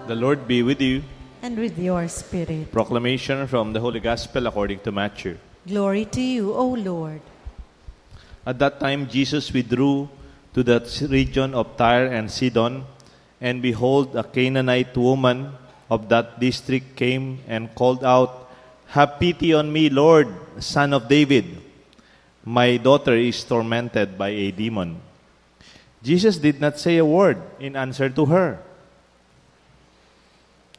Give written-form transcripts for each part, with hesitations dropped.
The Lord be with you. And with your spirit. Proclamation from the Holy Gospel according to Matthew. Glory to you, O Lord. At that time Jesus withdrew to the region of Tyre and Sidon, and behold, a Canaanite woman of that district came and called out, "Have pity on me, Lord, Son of David. My daughter is tormented by a demon." Jesus did not say a word in answer to her.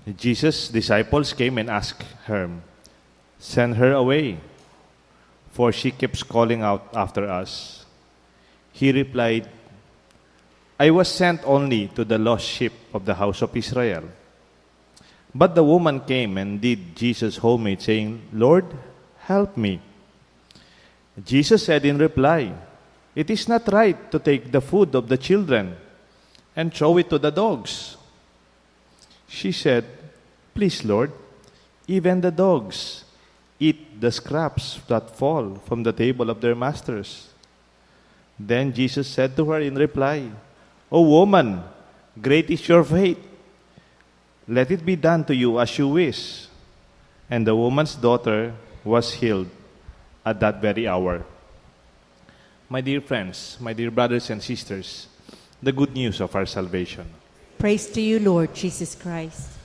Jesus' disciples came and asked her, "Send her away, for she keeps calling out after us." He replied, "I was sent only to the lost sheep of the house of Israel." But the woman came and did Jesus homage, saying, "Lord, help me." Jesus said in reply, "It is not right to take the food of the children and throw it to the dogs." She said, "Please, Lord, even the dogs eat the scraps that fall from the table of their masters." Then Jesus said to her in reply, "O woman, great is your faith. Let it be done to you as you wish." And the woman's daughter was healed at that very hour. My dear friends, my dear brothers and sisters, the good news of our salvation. Praise to you, Lord Jesus Christ.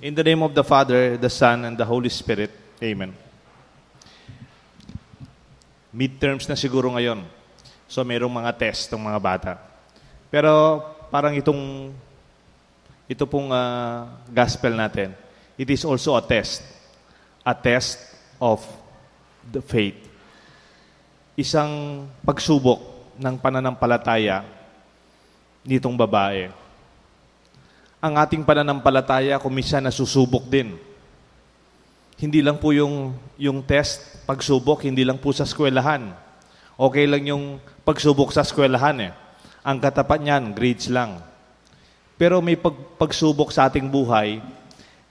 In the name of the Father, the Son, and the Holy Spirit. Amen. Midterms na siguro ngayon. So, mayroong mga test ng mga bata. Pero, parang ito pong gospel natin, it is also a test. A test of the faith. Isang pagsubok ng pananampalataya nitong babae. Ang ating pananampalataya kung minsan nasusubok din. Hindi lang po yung test, pagsubok, hindi lang po sa eskwelahan. Okay lang yung pagsubok sa eskwelahan eh. Ang katapat niyan, grades lang. Pero may pagsubok sa ating buhay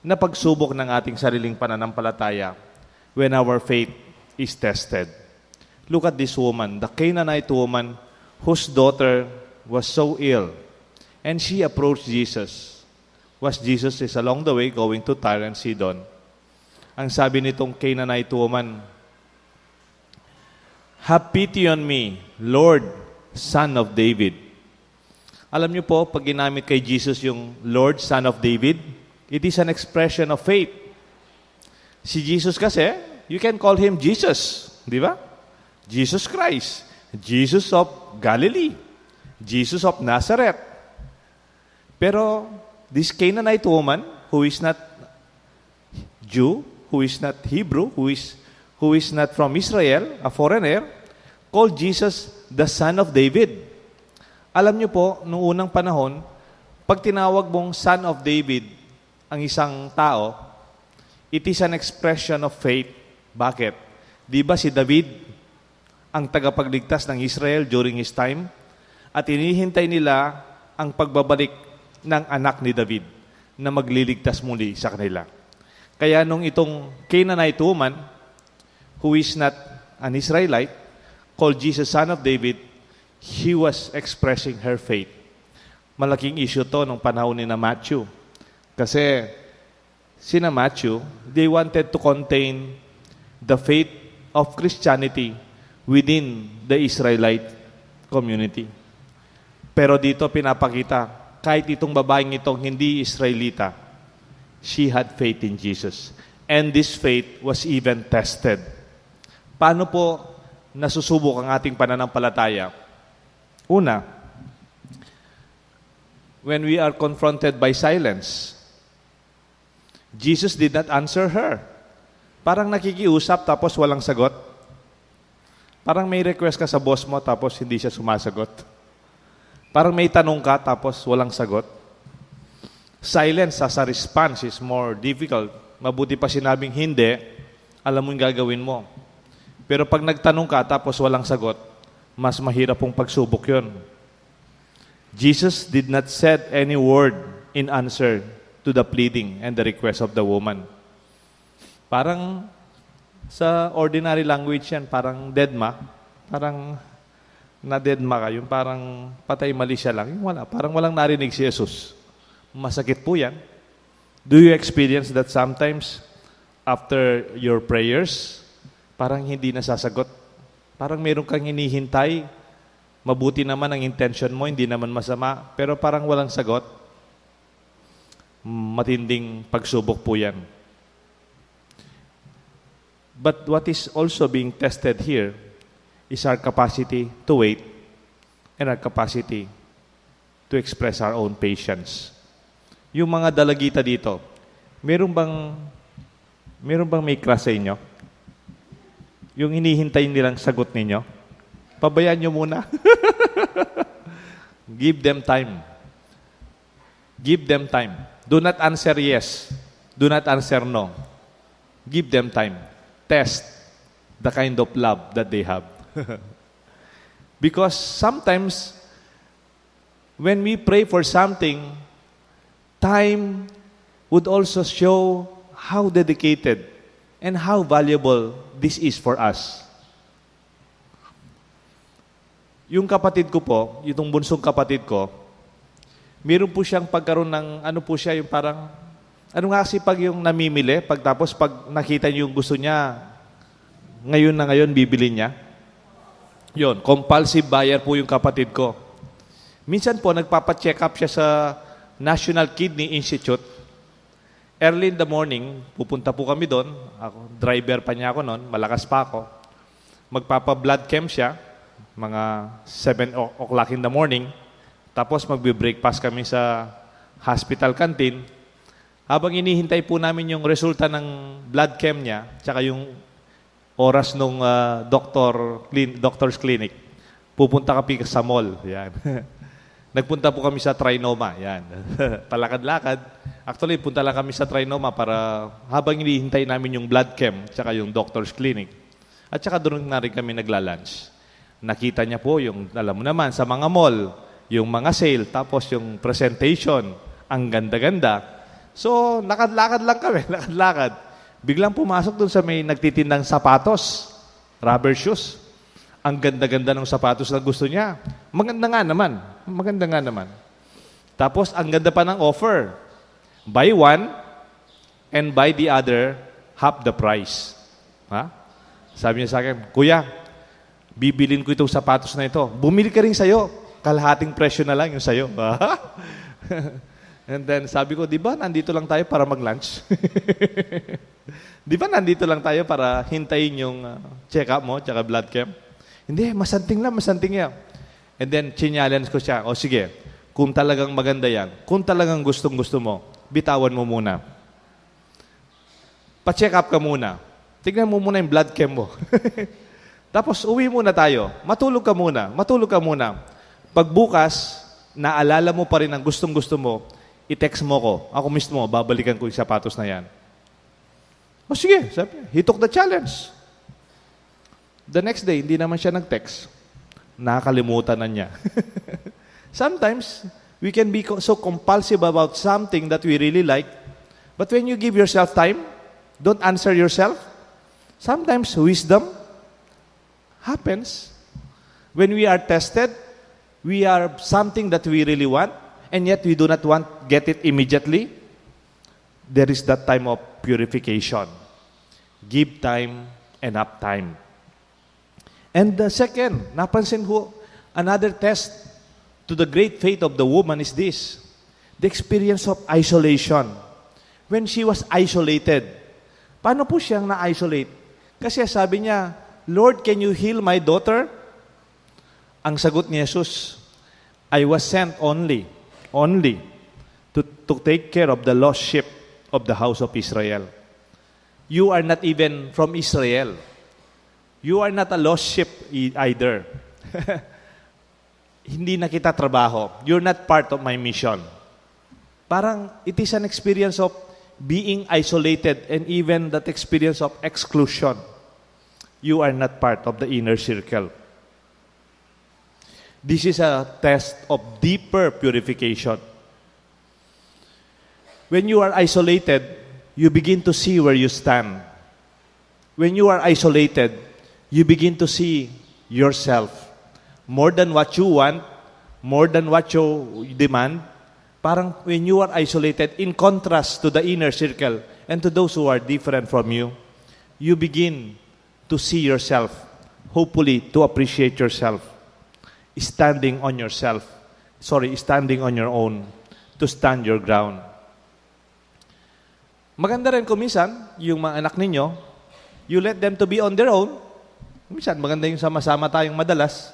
na pagsubok ng ating sariling pananampalataya when our faith is tested. Look at this woman, the Canaanite woman whose daughter was so ill. And she approached Jesus. Jesus is along the way going to Tyre and Sidon. Ang sabi nitong Canaanite woman, "Have pity on me, Lord, Son of David." Alam niyo po, pag ginamit kay Jesus yung Lord, Son of David, it is an expression of faith. Si Jesus kasi, you can call him Jesus, di ba? Jesus Christ, Jesus of Galilee, Jesus of Nazareth. Pero this Canaanite woman, who is not Jew, who is not Hebrew, who is not from Israel, a foreigner, called Jesus the Son of David. Alam niyo po, noong unang panahon, pag tinawag mong Son of David ang isang tao, it is an expression of faith. Bakit? Di ba si David ang tagapagligtas ng Israel during his time? At inihintay nila ang pagbabalik ng anak ni David na magliligtas muli sa kanila. Kaya nung itong Canaanite woman, who is not an Israelite, called Jesus Son of David, he was expressing her faith. Malaking issue to nung panahon ni na Matthew. Kasi sina Matthew, they wanted to contain the faith of Christianity within the Israelite community. Pero dito pinapakita, kahit itong babaeng itong hindi Israelita, she had faith in Jesus. And this faith was even tested. Paano po nasusubok ang ating pananampalataya? Una, when we are confronted by silence, Jesus did not answer her. Parang nakikiusap tapos walang sagot. Parang may request ka sa boss mo tapos hindi siya sumasagot. Parang may tanong ka tapos walang sagot. Silence as a response is more difficult. Mabuti pa sinabing hindi, alam mo yung gagawin mo. Pero pag nagtanong ka tapos walang sagot, mas mahirap pong pagsubok yun. Jesus did not said any word in answer to the pleading and the request of the woman. Parang Sa ordinary language yan, parang deadma. Parang na-deadma ka. Yung parang patay mali siya lang. Yung wala. Parang walang narinig si Jesus. Masakit po yan. Do you experience that sometimes after your prayers, parang hindi nasasagot? Parang meron kang hinihintay. Mabuti naman ang intention mo, hindi naman masama. Pero parang walang sagot. Matinding pagsubok po yan. But what is also being tested here is our capacity to wait and our capacity to express our own patience. Yung mga dalagita dito, meron bang may crush sa inyo? Yung hinihintay nilang sagot ninyo? Pabayaan nyo muna. Give them time. Give them time. Do not answer yes. Do not answer no. Give them time. Test the kind of love that they have. Because sometimes, when we pray for something, time would also show how dedicated and how valuable this is for us. Yung kapatid ko po, yung bunsong kapatid ko, meron po siyang pagkaroon ng, yung parang, kasi pag yung namimili, pagtapos pag nakita niyo yung gusto niya, ngayon na ngayon, bibili niya. Yon, compulsive buyer po yung kapatid ko. Minsan po, nagpapacheck up siya sa National Kidney Institute. Early in the morning, pupunta po kami doon. Ako, driver pa niya ako noon, malakas pa ako. Magpapa-blood chem siya, mga 7 o'clock in the morning. Tapos magbe-breakfast kami sa hospital canteen. Habang inihintay po namin yung resulta ng blood chem niya, tsaka yung oras nung doctor's clinic, pupunta kami sa mall. Yan. Nagpunta po kami sa Trinoma. Yan. Palakad-lakad. Actually, punta lang kami sa Trinoma para habang inihintay namin yung blood chem, tsaka yung doctor's clinic. At tsaka doon na rin kami nagla-lunch. Nakita niya po yung, alam mo naman, sa mga mall, yung mga sale, tapos yung presentation, ang ganda-ganda. So, lakad-lakad lang kami, lakad-lakad. Biglang pumasok dun sa may nagtitindang sapatos, rubber shoes. Ang ganda-ganda ng sapatos na gusto niya. Maganda nga naman. Tapos, ang ganda pa ng offer. Buy one and buy the other half the price. Ha? Sabi niya sa akin, Kuya, bibilin ko itong sapatos na ito. Bumili ka rin sa'yo. Kalahating presyo na lang yung sa'yo. And then sabi ko, di ba nandito lang tayo para mag-lunch? Di ba nandito lang tayo para hintayin yung check-up mo, tsaka blood chem? Hindi, masanting yan. And then, challenge ko siya, o sige, kung talagang maganda yan, kung talagang gustong-gusto mo, bitawan mo muna. Pa-check up ka muna. Tignan mo muna yung blood chem mo. Tapos, uwi muna tayo. Matulog ka muna. Pagbukas, naalala mo pa rin ang gustong-gusto mo, i-text mo ko. Ako mismo, babalikan ko yung sapatos na yan. O sige, sabi, he took the challenge. The next day, hindi naman siya nag-text. Nakakalimutan na niya. Sometimes, we can be so compulsive about something that we really like, but when you give yourself time, don't answer yourself. Sometimes, wisdom happens. When we are tested, we are something that we really want, and yet we do not get it immediately. There is that time of purification. Give time, enough time. And the second, napansin ko, another test to the great faith of the woman is this, the experience of isolation. When she was isolated, paano po siyang na-isolate? Kasi sabi niya, Lord, can you heal my daughter? Ang sagot ni Jesus, I was sent only to take care of the lost sheep of the house of Israel. You are not even from Israel. You are not a lost sheep either. Hindi na kita trabaho. You're not part of my mission. Parang it is an experience of being isolated and even that experience of exclusion. You are not part of the inner circle. This is a test of deeper purification. When you are isolated, you begin to see where you stand. When you are isolated, you begin to see yourself more than what you want, more than what you demand. Parang when you are isolated, in contrast to the inner circle and to those who are different from you, you begin to see yourself, hopefully to appreciate yourself, standing on your own, to stand your ground. Maganda rin kung minsan, yung mga anak ninyo, you let them to be on their own. Minsan, maganda yung sama-sama tayong madalas,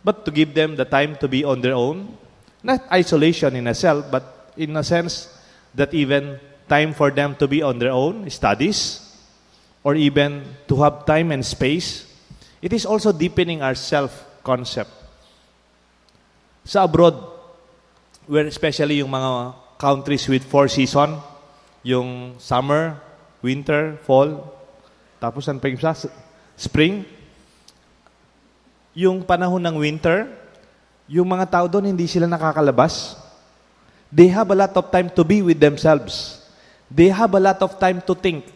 but to give them the time to be on their own, not isolation in a self, but in a sense that even time for them to be on their own, studies, or even to have time and space, it is also deepening our self-concept. Sa abroad, where especially yung mga countries with 4 seasons, yung summer, winter, fall, tapos ano pa yung spring, yung panahon ng winter, yung mga tao doon hindi sila nakakalabas. They have a lot of time to be with themselves. They have a lot of time to think.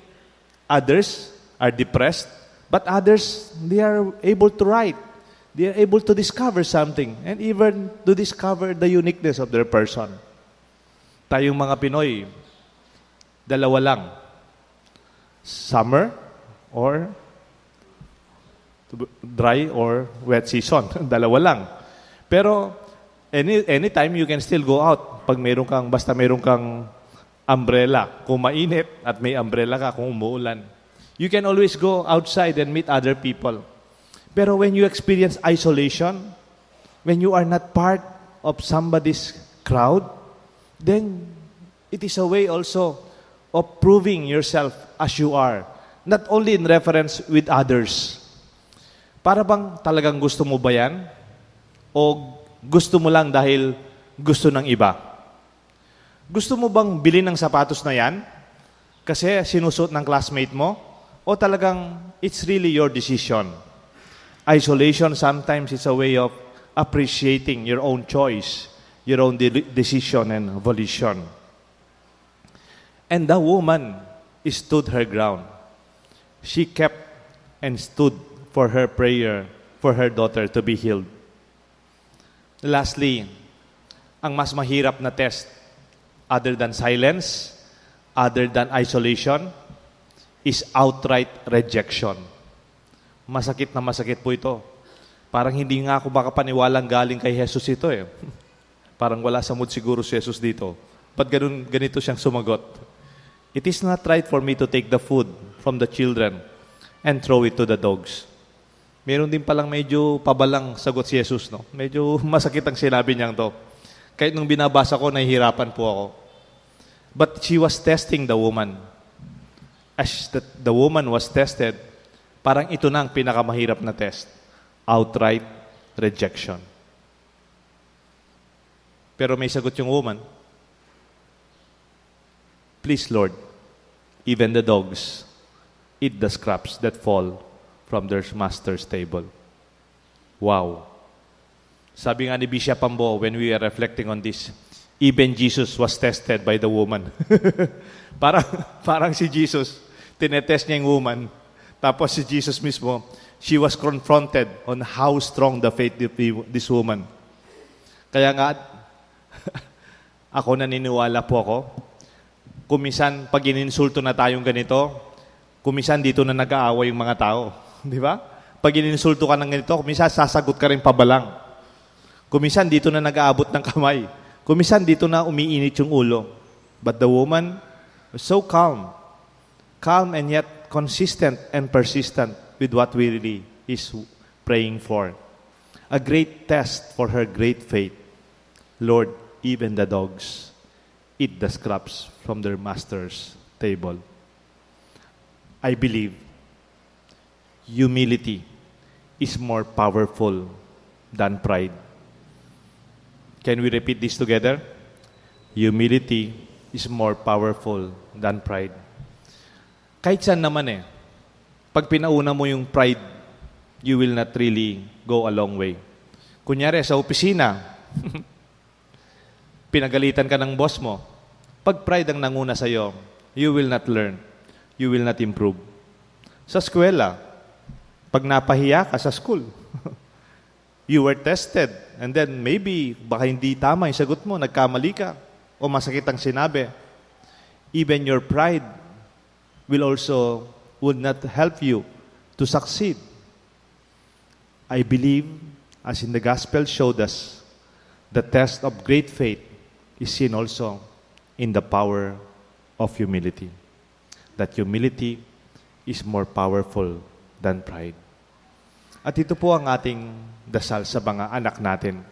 Others are depressed, but others, they are able to write. They are able to discover something and even to discover the uniqueness of their person. Tayong mga Pinoy, dalawa lang. Summer or dry or wet season. Dalawa lang. Pero anytime you can still go out pag basta meron kang umbrella. Kung mainit at may umbrella ka kung umuulan. You can always go outside and meet other people. Pero when you experience isolation, when you are not part of somebody's crowd, then it is a way also of proving yourself as you are. Not only in reference with others. Para bang talagang gusto mo ba yan? O gusto mo lang dahil gusto ng iba? Gusto mo bang bilhin ng sapatos na yan? Kasi sinusuot ng classmate mo? O talagang it's really your decision? Isolation sometimes is a way of appreciating your own choice, your own decision and volition. And the woman stood her ground. She kept and stood for her prayer, for her daughter to be healed. Lastly, ang mas mahirap na test, other than silence, other than isolation, is outright rejection. Masakit na masakit po ito. Parang hindi nga ako makapaniwalang galing kay Jesus ito eh. Parang wala sa mood siguro si Jesus dito. Ba't ganito siyang sumagot? It is not right for me to take the food from the children and throw it to the dogs. Meron din palang medyo pabalang sagot si Jesus, no? Medyo masakit ang sinabi niyang to. Kahit nung binabasa ko, nahihirapan po ako. But she was testing the woman. As the woman was tested, parang ito na ang pinakamahirap na test. Outright rejection. Pero may sagot yung woman. Please, Lord, even the dogs eat the scraps that fall from their master's table. Wow. Sabi nga ni Bishop Ambo, when we are reflecting on this, even Jesus was tested by the woman. parang si Jesus, tinetest niya yung woman. Tapos si Jesus mismo, she was confronted on how strong the faith of this woman. Kaya nga, ako naniniwala po ako, kumisan pag ininsulto na tayong ganito, kumisan dito na nag-aaway yung mga tao. Di ba? Pag ininsulto ka ng ganito, kumisan sasagot ka rin pabalang. Kumisan dito na nag-aabot ng kamay. Kumisan dito na umiinit yung ulo. But the woman was so calm and yet consistent and persistent with what we really is praying for. A great test for her great faith. Lord, even the dogs eat the scraps from their master's table. I believe humility is more powerful than pride. Can we repeat this together? Humility is more powerful than pride. Kahit saan naman pag pinauna mo yung pride, you will not really go a long way. Kunyari, sa opisina, pinagalitan ka ng boss mo, pag pride ang nanguna sa'yo, you will not learn. You will not improve. Sa eskwela, pag napahiya ka sa school, you were tested, and then maybe, baka hindi tama yung sagot mo, nagkamali ka, o masakit ang sinabi. Even your pride would not help you to succeed. I believe, as in the gospel showed us, the test of great faith is seen also in the power of humility. That humility is more powerful than pride. At ito po ang ating dasal sa mga anak natin.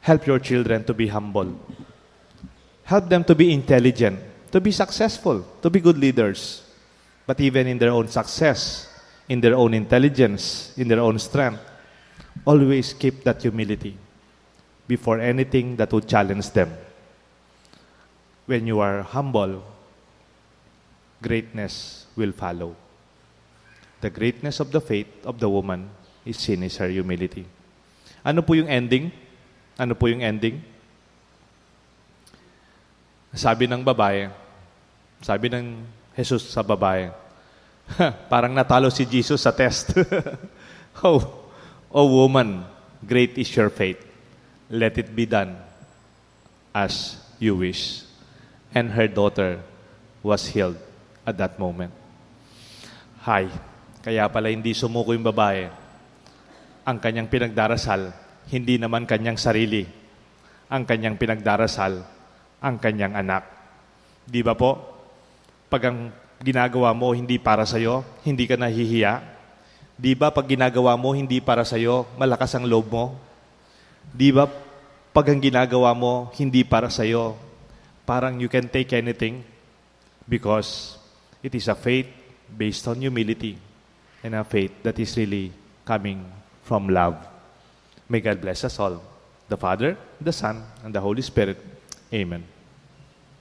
Help your children to be humble. Help them to be intelligent, to be successful, to be good leaders. But even in their own success, in their own intelligence, in their own strength, always keep that humility before anything that would challenge them. When you are humble, greatness will follow. The greatness of the faith of the woman is seen as her humility. Ano po yung ending? Ano po yung ending? Sabi ng babae, sabi ng Jesus sa babae, parang natalo si Jesus sa test. Oh woman, great is your faith. Let it be done as you wish. And her daughter was healed at that moment. Kaya pala hindi sumuko yung babae. Ang kanyang pinagdarasal, hindi naman kanyang sarili. Ang kanyang pinagdarasal, ang kanyang anak. Di ba po? Pag ang ginagawa mo hindi para sa'yo, hindi ka nahihiya. Di ba pag ginagawa mo hindi para sa'yo, malakas ang loob mo? Di ba pag ang ginagawa mo hindi para sa'yo, parang you can take anything because it is a faith based on humility and a faith that is really coming from love. May God bless us all, the Father, the Son, and the Holy Spirit. Amen.